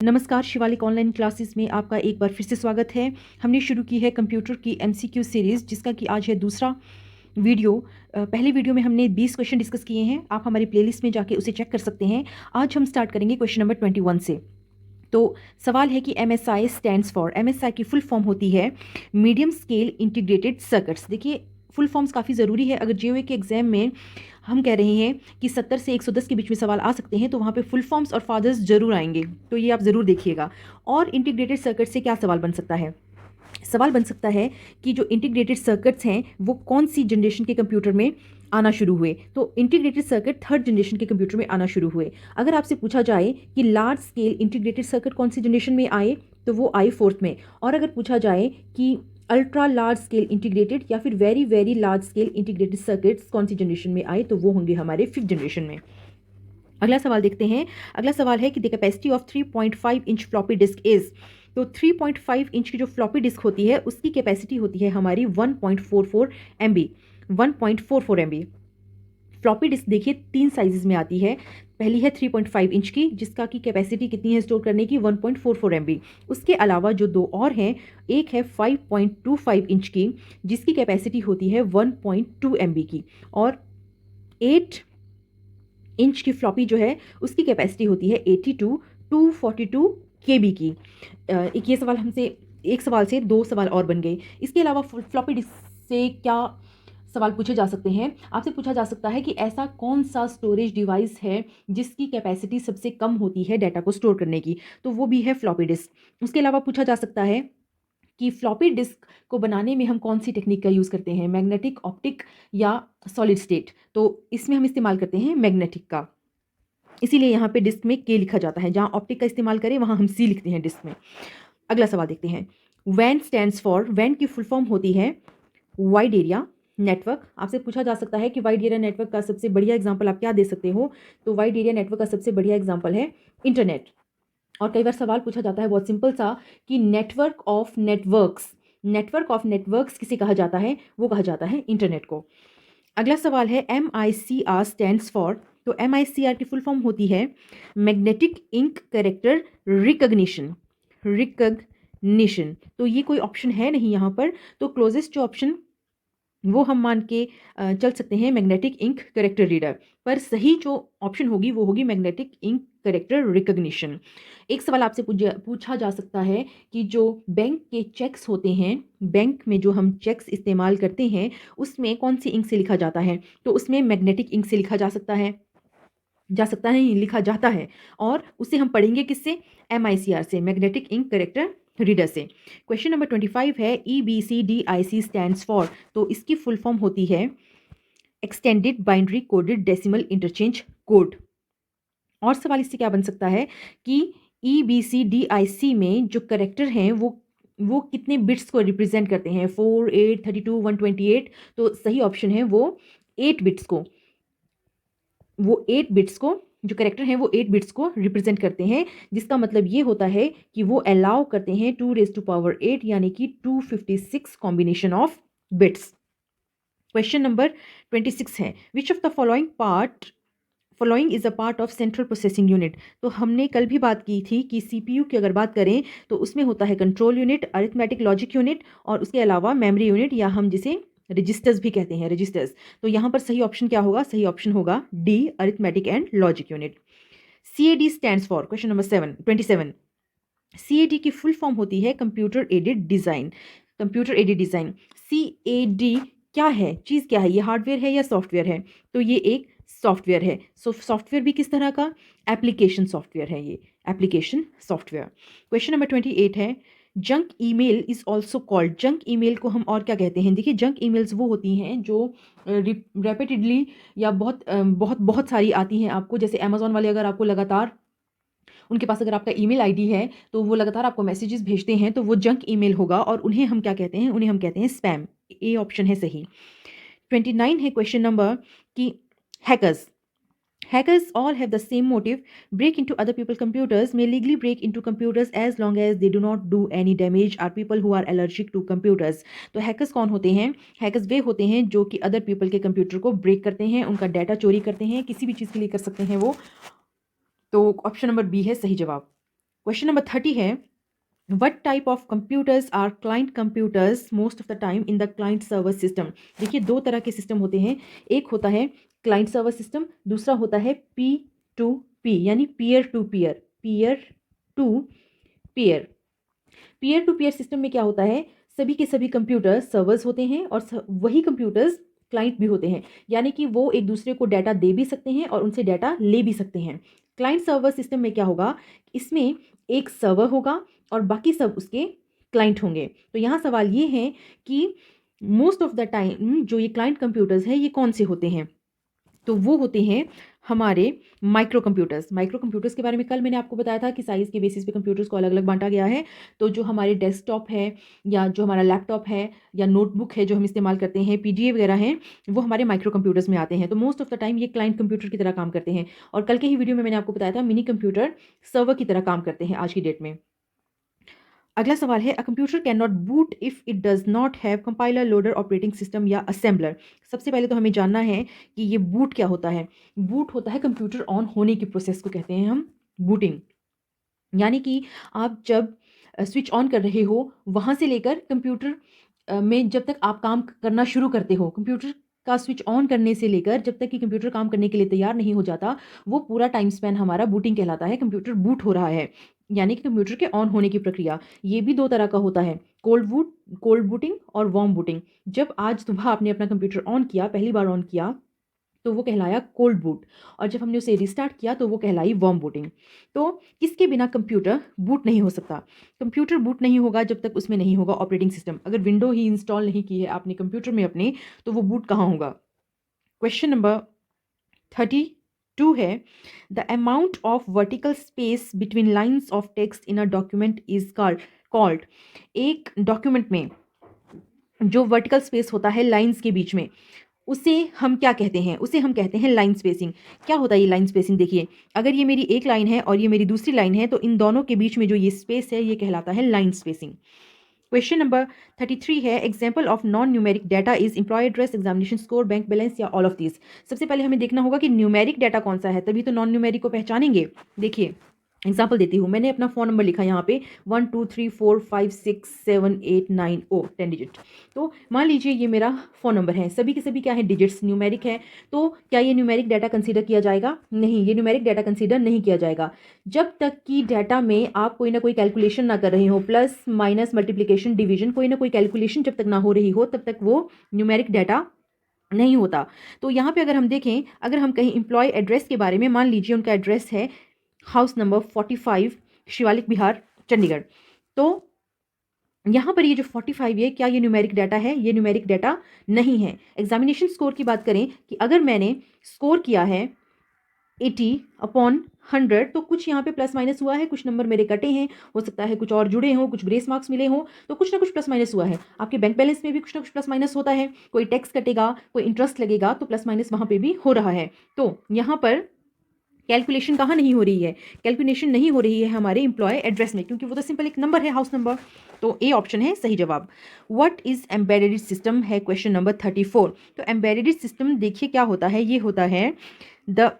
नमस्कार, Shivalik online classes में आपका एक बार फिर से स्वागत है। हमने शुरू की है कंप्यूटर की एमसीक्यू सीरीज़, जिसका कि आज है दूसरा वीडियो। पहले वीडियो में हमने 20 क्वेश्चन डिस्कस किए हैं। आप हमारी प्लेलिस्ट में जाके उसे चेक कर सकते हैं। आज हम स्टार्ट करेंगे क्वेश्चन नंबर 21 से। तो सवाल है कि एमएसआई स्टैंड्स फॉर, एमएसआई की फुल फॉर्म होती है मीडियम स्केल इंटीग्रेटेड सर्किट्स। देखिए, फुल फॉर्म्स काफ़ी ज़रूरी है। अगर जेईई के एग्जाम में हम कह रहे हैं कि 70 से 110 के बीच में सवाल आ सकते हैं, तो वहाँ पे फुल फॉर्म्स और फादर्स जरूर आएंगे, तो ये आप ज़रूर देखिएगा। और इंटीग्रेटेड सर्किट से क्या सवाल बन सकता है? सवाल बन सकता है कि जो इंटीग्रेटेड सर्किट्स हैं वो कौन सी जनरेशन के कंप्यूटर में आना शुरू हुए। तो इंटीग्रेटेड सर्किट थर्ड जनरेशन के कंप्यूटर में आना शुरू हुए। अगर आपसे पूछा जाए कि लार्ज स्केल इंटीग्रेटेड सर्किट कौन सी जनरेशन में आए, तो वो आए फोर्थ में। और अगर पूछा जाए कि अल्ट्रा लार्ज स्केल इंटीग्रेटेड या फिर very very large scale integrated circuits कौन सी जनरेशन में आए, तो वो होंगे हमारे फिफ्थ जनरेशन में। अगला सवाल देखते हैं। अगला सवाल है कि the capacity of 3.5 inch floppy disk is. तो 3.5 इंच की जो फ्लॉपी डिस्क होती है उसकी कैपेसिटी होती है हमारी 1.44 MB। 1.44 MB फ्लॉपी डिस्क देखिए 3 साइजेस में आती है। पहली है 3.5 इंच की, जिसका की कैपेसिटी कितनी है स्टोर करने की, 1.44 MB। उसके अलावा जो दो और हैं, एक है 5.25 इंच की, जिसकी कैपेसिटी होती है 1.2 MB की, और 8 इंच की फ्लॉपी जो है उसकी कैपेसिटी होती है 242 KB की। एक ये सवाल हमसे, एक सवाल से दो सवाल और बन गए। इसके अलावा फ्लॉपी डिस्क से क्या सवाल पूछे जा सकते हैं? आपसे पूछा जा सकता है कि ऐसा कौन सा स्टोरेज डिवाइस है जिसकी कैपेसिटी सबसे कम होती है डाटा को स्टोर करने की, तो वो भी है फ्लॉपी डिस्क। उसके अलावा पूछा जा सकता है कि फ्लॉपी डिस्क को बनाने में हम कौन सी टेक्निक का यूज़ करते हैं, मैग्नेटिक, ऑप्टिक या सॉलिड स्टेट। तो इसमें हम इस्तेमाल करते हैं मैग्नेटिक का, इसीलिए यहाँ पे डिस्क में के लिखा जाता है। जहाँ ऑप्टिक का इस्तेमाल करें वहाँ हम सी लिखते हैं डिस्क में। अगला सवाल देखते हैं। वैन स्टैंड्स फॉर, वैन की फुल फॉर्म होती है वाइड एरिया नेटवर्क। आपसे पूछा जा सकता है कि वाइड एरिया नेटवर्क का सबसे बढ़िया एग्जाम्पल आप क्या दे सकते हो, तो वाइड एरिया नेटवर्क का सबसे बढ़िया एग्जाम्पल है इंटरनेट। और कई बार सवाल पूछा जाता है बहुत सिंपल सा कि network of networks, network of networks किसे कहा जाता है, वो कहा जाता है इंटरनेट को। अगला सवाल है MICR स्टैंड्स फॉर। तो MICR की फुल फॉर्म होती है magnetic ink character recognition. Recognition, तो ये कोई ऑप्शन है नहीं यहाँ पर, तो क्लोजेस्ट जो ऑप्शन वो हम मान के चल सकते हैं मैग्नेटिक इंक करेक्टर रीडर, पर सही जो ऑप्शन होगी वो होगी मैग्नेटिक इंक करेक्टर रिकग्निशन। एक सवाल आपसे पूछा जा सकता है कि जो बैंक के चेक्स होते हैं, बैंक में जो हम चेक्स इस्तेमाल करते हैं, उसमें कौन सी इंक से लिखा जाता है, तो उसमें मैग्नेटिक इंक से लिखा जा सकता है, नहीं लिखा जाता है। और उसे हम पढ़ेंगे किससे, MICR से, मैग्नेटिक इंक करेक्टर रीडर से। क्वेश्चन नंबर 25 है EBCDIC स्टैंड्स फॉर। तो इसकी फुल फॉर्म होती है extended binary coded decimal interchange code. और सवाल इससे क्या बन सकता है कि EBCDIC में जो करेक्टर हैं वो कितने बिट्स को रिप्रेजेंट करते हैं, 4, 8, 32, 128। तो सही ऑप्शन है वो 8 बिट्स को, वो 8 बिट्स को, जो करेक्टर हैं वो 8 बिट्स को रिप्रेजेंट करते हैं, जिसका मतलब ये होता है कि वो अलाउ करते हैं 2⁸8 यानी कि 256 combination of bits. Question number 26 है which of the following is a part of central processing unit. तो हमने कल भी बात की थी कि CPU की अगर बात करें तो उसमें होता है control unit, arithmetic logic unit, और उसके अलावा मेमोरी यूनिट, या हम जिसे रजिस्टर्स भी कहते हैं, रजिस्टर्स। तो यहाँ पर सही ऑप्शन क्या होगा, सही ऑप्शन होगा D, arithmetic and logic unit. CAD stands for, question number 27। CAD की फुल फॉर्म होती है computer aided design. Computer aided design, CAD क्या है, चीज़ क्या है, ये हार्डवेयर है या सॉफ्टवेयर है, तो ये एक सॉफ्टवेयर है। सॉफ्टवेयर भी किस तरह का, एप्लीकेशन सॉफ्टवेयर है, ये एप्लीकेशन सॉफ्टवेयर। क्वेश्चन नंबर 28 है junk email is also called. Junk email को हम और क्या कहते हैं? देखिए, जंक ईमेल्स वो होती हैं जो रेपिटेडली या बहुत बहुत बहुत सारी आती हैं आपको। जैसे अमेजोन वाले अगर आपको लगातार, उनके पास अगर आपका ईमेल आईडी है तो वो लगातार आपको मैसेजेस भेजते हैं, तो वो जंक ईमेल होगा, और उन्हें हम क्या कहते हैं, उन्हें हम कहते हैं स्पैम। ए ऑप्शन है सही। 29 है क्वेश्चन नंबर कि hackers, hackers all have the same motive, break into other people's computers, may legally break into computers as long as they do not do any damage, are people who are allergic to computers। तो hackers कौन होते हैं? hackers वे होते हैं जो कि other people के computer को ब्रेक करते हैं, उनका डाटा चोरी करते हैं, किसी भी चीज़ के लिए कर सकते हैं वो। तो ऑप्शन नंबर बी है सही जवाब। क्वेश्चन नंबर 30 है, what type of computers are client computers most of the time in the client server system. देखिए, दो तरह के सिस्टम होते हैं, एक होता है क्लाइंट सर्वर सिस्टम, दूसरा होता है P2P यानी पीयर टू पीयर सिस्टम में क्या होता है, सभी के सभी कंप्यूटर सर्वर्स होते हैं और वही कंप्यूटर्स क्लाइंट भी होते हैं, यानी कि वो एक दूसरे को डाटा दे भी सकते हैं और उनसे डाटा ले भी सकते हैं। क्लाइंट सर्वर सिस्टम में क्या होगा, इसमें एक सर्वर होगा और बाकी सब उसके क्लाइंट होंगे। तो यहाँ सवाल ये है कि मोस्ट ऑफ द टाइम जो ये क्लाइंट कंप्यूटर्स हैं ये कौन से होते हैं, तो वो होते हैं हमारे माइक्रो कंप्यूटर्स के बारे में कल मैंने आपको बताया था कि साइज़ के बेसिस पे कंप्यूटर्स को अलग अलग बांटा गया है। तो जो हमारे डेस्कटॉप है या जो हमारा लैपटॉप है या नोटबुक है जो हम इस्तेमाल करते हैं, पीडीए वगैरह हैं, वो हमारे माइक्रो कंप्यूटर्स में आते हैं। तो मोस्ट ऑफ द टाइम ये क्लाइंट कंप्यूटर की तरह काम करते हैं। और कल के ही वीडियो में मैंने आपको बताया था मिनी कंप्यूटर सर्वर की तरह काम करते हैं आज की डेट में। अगला सवाल है, a computer can not boot if it does not have compiler, loader, operating system या असेंबलर। सबसे पहले तो हमें जानना है कि ये बूट क्या होता है। बूट होता है कंप्यूटर ऑन होने की प्रोसेस को कहते हैं हम बूटिंग, यानी कि आप जब स्विच ऑन कर रहे हो वहाँ से लेकर कंप्यूटर में जब तक आप काम करना शुरू करते हो, कंप्यूटर का स्विच ऑन करने से लेकर जब तक कि कंप्यूटर काम करने के लिए तैयार नहीं हो जाता, वो पूरा टाइम स्पैन हमारा बूटिंग कहलाता है। कंप्यूटर बूट हो रहा है, यानी कि कंप्यूटर के ऑन होने की प्रक्रिया। ये भी दो तरह का होता है, कोल्ड बूटिंग और वार्म बूटिंग। जब आज सुबह आपने अपना कंप्यूटर ऑन किया, पहली बार ऑन किया, तो वो कहलाया कोल्ड बूट, और जब हमने उसे रिस्टार्ट किया तो वो कहलाई वार्म बूटिंग। तो किसके बिना कंप्यूटर बूट नहीं हो सकता। कंप्यूटर बूट नहीं होगा जब तक उसमें नहीं होगा ऑपरेटिंग सिस्टम। अगर विंडो ही इंस्टॉल नहीं की है आपने कंप्यूटर में अपने, तो वो बूट कहाँ होगा। क्वेश्चन नंबर 32 है, the amount of vertical space between lines of text in a document is called. एक डॉक्यूमेंट में जो वर्टिकल स्पेस होता है लाइन्स के बीच में, उसे हम क्या कहते हैं, उसे हम कहते हैं लाइन स्पेसिंग। क्या होता है ये लाइन स्पेसिंग, देखिए, अगर ये मेरी एक लाइन है और ये मेरी दूसरी लाइन है, तो इन दोनों के बीच में जो ये स्पेस है ये कहलाता है लाइन स्पेसिंग। क्वेश्चन नंबर 33 है, example of non numeric data is employ address, examination score, bank balance या ऑल ऑफ दिस। सबसे पहले हमें देखना होगा कि न्यूमेरिक डाटा कौन सा है, तभी तो नॉन न्यूमेरिक को पहचानेंगे। देखिए, एग्जाम्पल देती हूँ, मैंने अपना फ़ोन नंबर लिखा यहाँ पे 1 2 3 4 5 6 7 8 9 10 डिजिट। तो मान लीजिए ये मेरा फ़ोन नंबर है, सभी के सभी क्या है, डिजिट्स, न्यूमेरिक है। तो क्या ये न्यूमेरिक डाटा कंसीडर किया जाएगा? नहीं, ये न्यूमेरिक डाटा कंसीडर नहीं किया जाएगा जब तक कि डाटा में आप कोई ना कोई कैलकुलेशन ना कर रहे हो, प्लस माइनस मल्टीप्लिकेशन डिवीजन, कोई ना कोई कैलकुलेशन जब तक ना हो रही हो, तब तक वो न्यूमेरिक डाटा नहीं होता। तो यहाँ पे अगर हम देखें, अगर हम कहीं एम्प्लॉय एड्रेस के बारे में, मान लीजिए उनका एड्रेस है हाउस नंबर 45 शिवालिक बिहार चंडीगढ़, तो यहाँ पर ये जो 45 है, क्या ये न्यूमेरिक डाटा है? ये न्यूमेरिक डाटा नहीं है। एग्जामिनेशन स्कोर की बात करें कि अगर मैंने स्कोर किया है 80/100, तो कुछ यहाँ पे प्लस माइनस हुआ है, कुछ नंबर मेरे कटे हैं, हो सकता है कुछ और जुड़े हों, कुछ ग्रेस मार्क्स मिले हों, तो कुछ ना कुछ प्लस माइनस हुआ है। आपके बैंक बैलेंस में भी कुछ ना कुछ प्लस माइनस होता है, कोई टैक्स कटेगा, कोई इंटरेस्ट लगेगा, तो प्लस माइनस वहाँ पे भी हो रहा है। तो यहाँ पर कैलकुलेशन कहाँ नहीं हो रही है? कैलकुलेशन नहीं हो रही है हमारे एम्प्लॉय एड्रेस में, क्योंकि वो तो सिंपल एक नंबर है, हाउस नंबर। तो ए ऑप्शन है सही जवाब। व्हाट इज एम्बेडेड सिस्टम है क्वेश्चन नंबर 34। तो एम्बेडेड सिस्टम देखिए क्या होता है, ये होता है the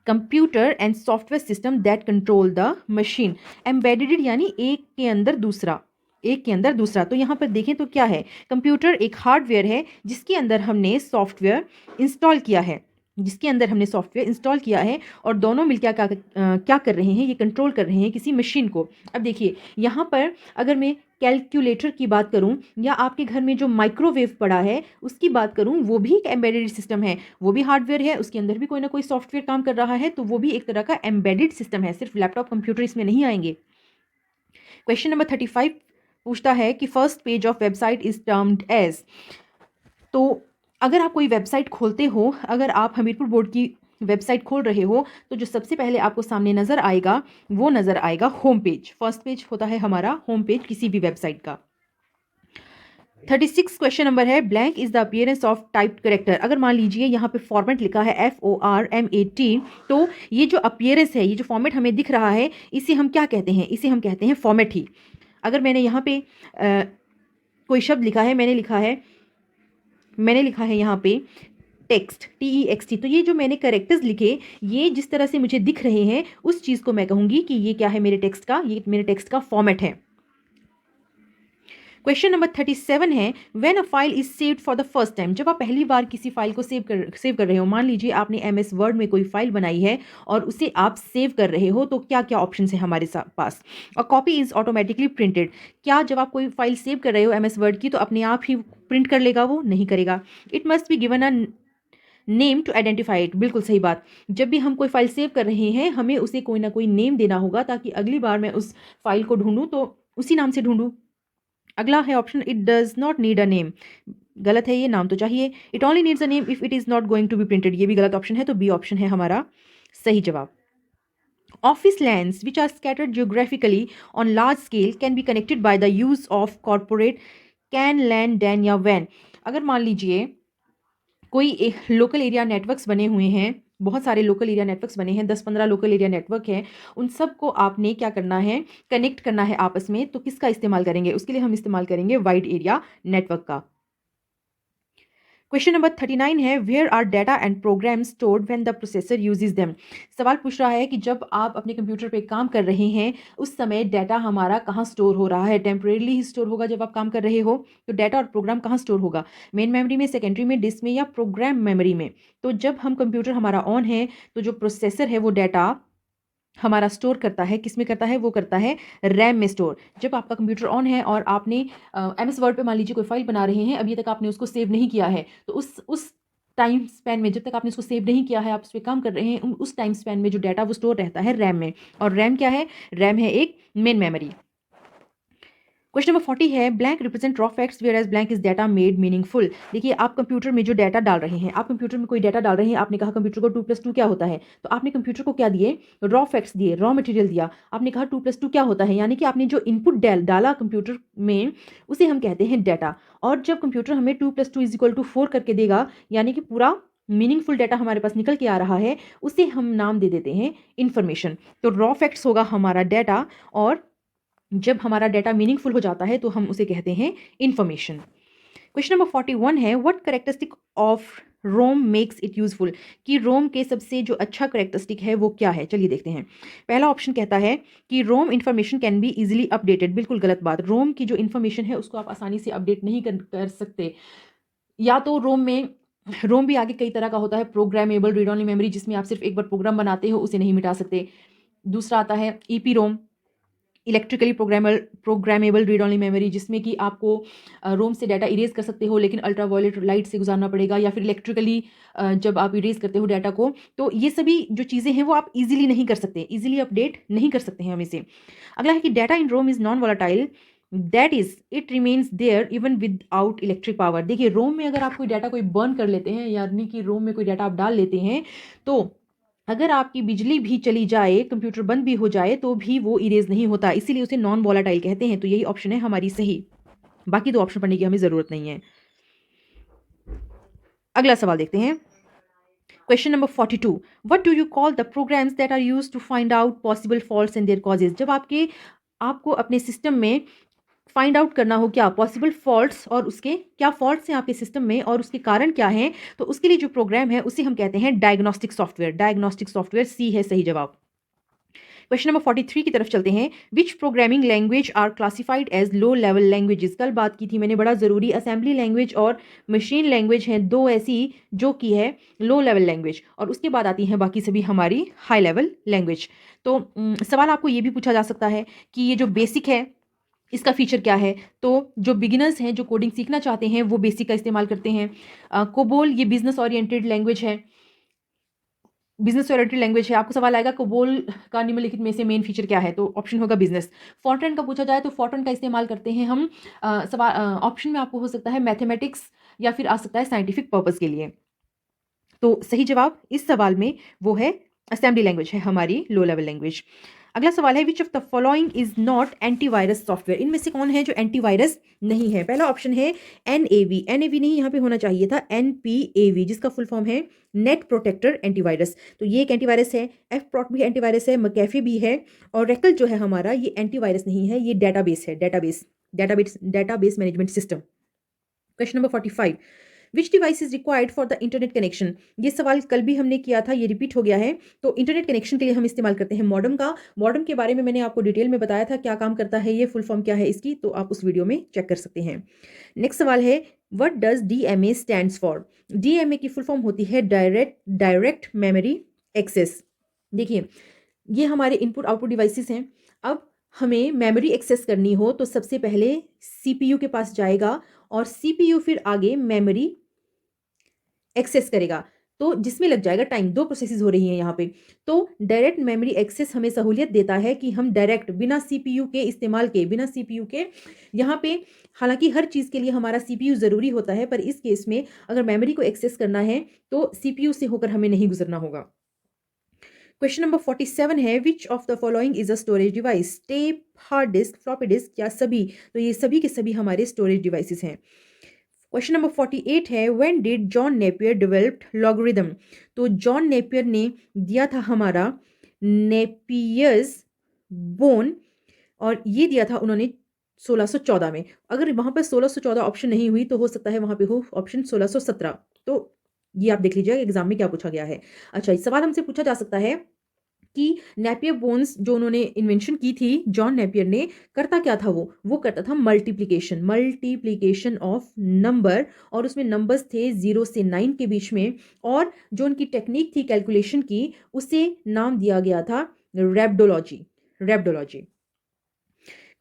computer and software system that control the machine. Embedded यानी एक के अंदर दूसरा, एक के अंदर दूसरा। तो यहाँ पर देखें तो क्या है, कंप्यूटर एक हार्डवेयर है जिसके अंदर हमने सॉफ्टवेयर इंस्टॉल किया है, जिसके अंदर हमने सॉफ्टवेयर इंस्टॉल किया है, और दोनों मिलकर क्या कर रहे हैं, ये कंट्रोल कर रहे हैं किसी मशीन को। अब देखिए यहाँ पर अगर मैं कैलकुलेटर की बात करूं, या आपके घर में जो माइक्रोवेव पड़ा है उसकी बात करूं, वो भी एक एम्बेडेड सिस्टम है, वो भी हार्डवेयर है, उसके अंदर भी कोई ना कोई सॉफ्टवेयर काम कर रहा है, तो वो भी एक तरह का एम्बेडेड सिस्टम है। सिर्फ लैपटॉप कंप्यूटर इसमें नहीं आएंगे। क्वेश्चन नंबर 35 पूछता है कि first page of website is termed as. तो अगर आप कोई वेबसाइट खोलते हो, अगर आप हमीरपुर बोर्ड की वेबसाइट खोल रहे हो, तो जो सबसे पहले आपको सामने नज़र आएगा वो नज़र आएगा होम पेज। फर्स्ट पेज होता है हमारा होम पेज किसी भी वेबसाइट का। 36 क्वेश्चन नंबर है, blank is the appearance of typed character. अगर मान लीजिए यहाँ पे फॉर्मेट लिखा है FORMAT, तो ये जो अपीयरेंस है, ये जो फॉर्मेट हमें दिख रहा है, इसे हम क्या कहते हैं? इसे हम कहते हैं फॉर्मेट ही। अगर मैंने यहाँ पे कोई शब्द लिखा है, मैंने लिखा है यहाँ पे टेक्स्ट, TEXT। तो ये जो मैंने कैरेक्टर्स लिखे, ये जिस तरह से मुझे दिख रहे हैं उस चीज़ को मैं कहूँगी कि ये क्या है मेरे टेक्स्ट का, ये मेरे टेक्स्ट का फॉर्मेट है। क्वेश्चन नंबर 37 है, when a file is saved for the first time. जब आप पहली बार किसी फाइल को सेव कर रहे हो, मान लीजिए आपने MS वर्ड में कोई फाइल बनाई है और उसे आप सेव कर रहे हो, तो क्या क्या ऑप्शन है हमारे पास। A copy is automatically printed. क्या जब आप कोई फाइल सेव कर रहे हो MS वर्ड की, तो अपने आप ही प्रिंट कर लेगा? वो नहीं करेगा। It must be given a name to identify it. बिल्कुल सही बात। जब भी हम कोई फाइल सेव कर रहे हैं, हमें उसे कोई ना कोई नेम देना होगा, ताकि अगली बार मैं उस फाइल को ढूंढूं तो उसी नाम से ढूंढूं। अगला है option, it does not need a name. गलत है, ये नाम तो चाहिए। It only needs a name if it is not going to be printed. ये भी गलत ऑप्शन है, तो बी ऑप्शन है हमारा सही जवाब। Office lands which are scattered geographically on large scale can be connected by the use of corporate can, LAN, DAN या WAN। अगर मान लीजिए कोई एक लोकल एरिया नेटवर्क्स बने हुए हैं, बहुत सारे लोकल एरिया नेटवर्क्स बने हैं, 10-15 लोकल एरिया नेटवर्क हैं, उन सबको आपने क्या करना है, कनेक्ट करना है आपस में, तो किसका इस्तेमाल करेंगे? उसके लिए हम इस्तेमाल करेंगे वाइड एरिया नेटवर्क का। क्वेश्चन नंबर 39 है, where are data and program stored when the processor uses them. सवाल पूछ रहा है कि जब आप अपने कंप्यूटर पे काम कर रहे हैं, उस समय डाटा हमारा कहाँ स्टोर हो रहा है। टेम्परेली ही स्टोर होगा जब आप काम कर रहे हो, तो डाटा और प्रोग्राम कहाँ स्टोर होगा? मेन मेमोरी में, सेकेंडरी में, डिस्क में या प्रोग्राम मेमोरी में? तो जब हम कंप्यूटर हमारा ऑन है, तो जो प्रोसेसर है वो डाटा हमारा स्टोर करता है, किस में करता है? वो करता है रैम में स्टोर। जब आपका कंप्यूटर ऑन है और आपने MS वर्ड पे मान लीजिए कोई फाइल बना रहे हैं, अभी तक आपने उसको सेव नहीं किया है, तो उस टाइम स्पैन में, जब तक आपने उसको सेव नहीं किया है, आप उस पर काम कर रहे हैं, उस टाइम स्पैन में जो डाटा वो स्टोर रहता है रैम में। और रैम क्या है? रैम है एक मेन मेमोरी। क्वेश्चन नंबर 40 है, blank represent raw facts whereas blank is data made meaningful. देखिए, आप कंप्यूटर में जो डाटा डाल रहे हैं, आप कंप्यूटर में कोई डाटा डाल रहे हैं, आपने कहा कंप्यूटर को 2+2 क्या होता है, तो आपने कंप्यूटर को क्या दिए? रॉ फैक्ट्स दिए, रॉ मटेरियल दिया। आपने कहा 2+2 क्या होता है, यानी कि आपने जो इनपुट डाला कंप्यूटर में, उसे हम कहते हैं डाटा। और जब कंप्यूटर हमें 2+2 = 4 करके देगा, यानी कि पूरा मीनिंगफुल डाटा हमारे पास निकल के आ रहा है, उसे हम नाम दे देते हैं इन्फॉर्मेशन। तो रॉ फैक्ट्स होगा हमारा डाटा, और जब हमारा डाटा मीनिंगफुल हो जाता है तो हम उसे कहते हैं इंफॉर्मेशन। क्वेश्चन नंबर 41 है, what characteristic of ROM makes it useful. कि रोम के सबसे जो अच्छा करेक्टरिस्टिक है वो क्या है? चलिए देखते हैं। पहला ऑप्शन कहता है कि ROM information can be easily updated. बिल्कुल गलत बात। रोम की जो इन्फॉर्मेशन है उसको आप आसानी से अपडेट नहीं कर सकते। या तो रोम भी आगे कई तरह का होता है, प्रोग्रामेबल रीड ओनली मेमोरी, जिसमें आप सिर्फ एक बार प्रोग्राम बनाते हो, उसे नहीं मिटा सकते। दूसरा आता है EPROM, electrically programmable read only memory, जिसमें कि आपको रोम से डाटा इरेज कर सकते हो, लेकिन अल्ट्रा वायलेट लाइट से गुजारना पड़ेगा। या फिर इलेक्ट्रिकली जब आप इरेज करते हो डाटा को, तो ये सभी जो चीज़ें हैं वो आप इजीली नहीं कर सकते, इजीली अपडेट नहीं कर सकते हैं हम इसे। अगला है कि data in ROM is non volatile, that is it remains there even without electric power. देखिए, रोम में अगर आप कोई डाटा कोई बर्न कर लेते हैं, यानी कि रोम में कोई डाटा आप डाल लेते हैं, तो अगर आपकी बिजली भी चली जाए, कंप्यूटर बंद भी हो जाए, तो भी वो इरेज नहीं होता, इसीलिए उसे नॉन वॉलाटाइल कहते हैं। तो यही ऑप्शन है हमारी सही। बाकी दो ऑप्शन पढ़ने की हमें ज़रूरत नहीं है। अगला सवाल देखते हैं। Question number 42, what do you call the programs that are used to find out possible faults and their causes. जब आपको अपने सिस्टम में फाइंड आउट करना हो क्या पॉसिबल फॉल्ट्स, और उसके क्या फॉल्ट्स हैं आपके सिस्टम में और उसके कारण क्या हैं, तो उसके लिए जो प्रोग्राम है उसे हम कहते हैं डायग्नोस्टिक सॉफ्टवेयर। डायग्नोस्टिक सॉफ्टवेयर, सी है सही जवाब। क्वेश्चन नंबर 43 की तरफ चलते हैं। Which programming language are classified as low level languages. कल बात की थी मैंने, बड़ा ज़रूरी, असेंबली लैंग्वेज और मशीन लैंग्वेज हैं दो ऐसी जो कि है लो लेवल लैंग्वेज, और उसके बाद आती हैं बाकी सभी हमारी हाई लेवल लैंग्वेज। तो सवाल आपको ये भी पूछा जा सकता है कि ये जो बेसिक है इसका फीचर क्या है। तो जो बिगिनर्स हैं, जो कोडिंग सीखना चाहते हैं, वो बेसिक का इस्तेमाल करते हैं। कोबोल ये बिजनेस ओरिएंटेड लैंग्वेज है, बिजनेस ओरिएंटेड लैंग्वेज है। आपको सवाल आएगा कोबोल का निम्नलिखित में से मेन फीचर क्या है, तो ऑप्शन होगा बिजनेस। फॉर्ट्रन का पूछा जाए तो फॉर्ट्रन का इस्तेमाल करते हैं हम सवाल ऑप्शन में आपको हो सकता है मैथमेटिक्स या फिर आ सकता है साइंटिफिक पर्पस के लिए। तो सही जवाब इस सवाल में वो है असेंबली लैंग्वेज है हमारी लो लेवल लैंग्वेज। अगला सवाल है, which of the following is not antivirus software. इनमें से कौन है जो एंटीवायरस नहीं है? पहला ऑप्शन है NAV। NAV नहीं, यहाँ पे होना चाहिए था NPAV, जिसका फुल फॉर्म है नेट प्रोटेक्टर एंटीवायरस। तो ये एक एंटीवायरस है। Fprot भी एंटीवायरस है, McAfee भी है, और रेकल जो है हमारा ये एंटीवायरस नहीं है, ये डेटाबेस है, database management system. Question number 45, which device is required for the internet connection. ये सवाल कल भी हमने किया था, ये रिपीट हो गया है। तो इंटरनेट कनेक्शन के लिए हम इस्तेमाल करते हैं मॉडेम का। मॉडेम के बारे में मैंने आपको डिटेल में बताया था, क्या काम करता है ये, फुल फॉर्म क्या है इसकी, तो आप उस वीडियो में चेक कर सकते हैं। नेक्स्ट सवाल है, what does DMA stands for. DMA की फुल फॉर्म होती है डायरेक्ट मेमोरी एक्सेस। देखिए, ये हमारे इनपुट आउटपुट डिवाइसेस हैं। अब हमें मेमोरी एक्सेस करनी हो तो सबसे पहले CPU के पास जाएगा और CPU फिर आगे मेमोरी एक्सेस करेगा, तो जिसमें लग जाएगा टाइम। दो प्रोसेसेस हो रही हैं यहाँ पे। तो डायरेक्ट मेमोरी एक्सेस हमें सहूलियत देता है कि हम डायरेक्ट बिना CPU के इस्तेमाल के, बिना CPU के यहाँ पे, हालांकि हर चीज़ के लिए हमारा CPU ज़रूरी होता है, पर इस केस में अगर मेमोरी को एक्सेस करना है तो CPU से होकर हमें नहीं गुजरना होगा। क्वेश्चन नंबर 47 है, which of the following is a storage device. Tape, hard disk, floppy disk या सभी। तो ये सभी के सभी हमारे स्टोरेज डिवाइसेस हैं। क्वेश्चन नंबर 48 है, when did John Napier developed logarithm. तो जॉन नेपियर ने दिया था हमारा नेपियर्स बोन, और ये दिया था उन्होंने 1614 में। अगर वहां पर 1614 ऑप्शन नहीं हुई तो हो सकता है वहां पे हो ऑप्शन 1617। तो ये आप देख लीजिएगा एग्जाम में क्या पूछा गया है। अच्छा, इस सवाल हमसे पूछा जा सकता है कि नेपियर बोन्स जो उन्होंने इन्वेंशन की थी जॉन नेपियर ने, करता क्या था वो करता था मल्टीप्लिकेशन ऑफ नंबर, और उसमें नंबर्स थे 0 से 9 के बीच में, और जो उनकी टेक्निक थी कैलकुलेशन की उसे नाम दिया गया था रैप्डोलॉजी।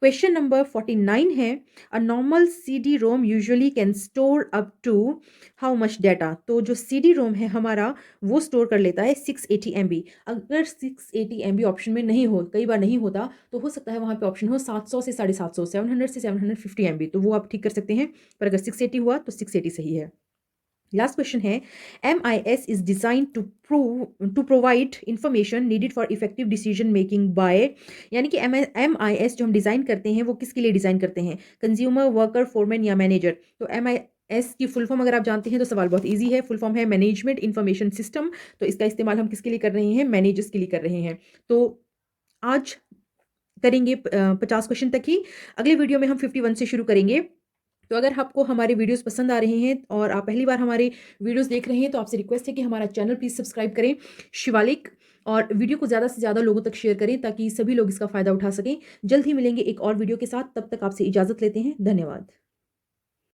क्वेश्चन नंबर 49 है, a normal CD-ROM usually can store up to how much data. तो जो CD-ROM है हमारा वो स्टोर कर लेता है 680 MB। अगर 680 MB ऑप्शन में नहीं हो, कई बार नहीं होता, तो हो सकता है वहाँ पे ऑप्शन हो 700 से 750, 700 से 750 MB, तो वो आप ठीक कर सकते हैं। पर अगर 680 हुआ तो 680 सही है। लास्ट क्वेश्चन है, MIS is design to provide information needed for effective decision making by. यानी कि MIS जो हम डिजाइन करते हैं वो किसके लिए डिजाइन करते हैं, कंज्यूमर, वर्कर, फोरमैन या मैनेजर। तो MIS की फुल फॉर्म अगर आप जानते हैं तो सवाल बहुत इजी है। फुल फॉर्म है मैनेजमेंट इंफॉर्मेशन सिस्टम। तो इसका इस्तेमाल हम किसके लिए कर रहे हैं, मैनेजर्स के लिए कर रहे हैं। तो आज करेंगे 50 क्वेश्चन तक ही। अगले वीडियो में हम 51 से शुरू करेंगे। तो अगर आपको हमारे वीडियोस पसंद आ रहे हैं और आप पहली बार हमारे वीडियोस देख रहे हैं तो आपसे रिक्वेस्ट है कि हमारा चैनल प्लीज़ सब्सक्राइब करें शिवालिक, और वीडियो को ज़्यादा से ज़्यादा लोगों तक शेयर करें ताकि सभी लोग इसका फ़ायदा उठा सकें। जल्द ही मिलेंगे एक और वीडियो के साथ, तब तक आपसे इजाज़त लेते हैं। धन्यवाद।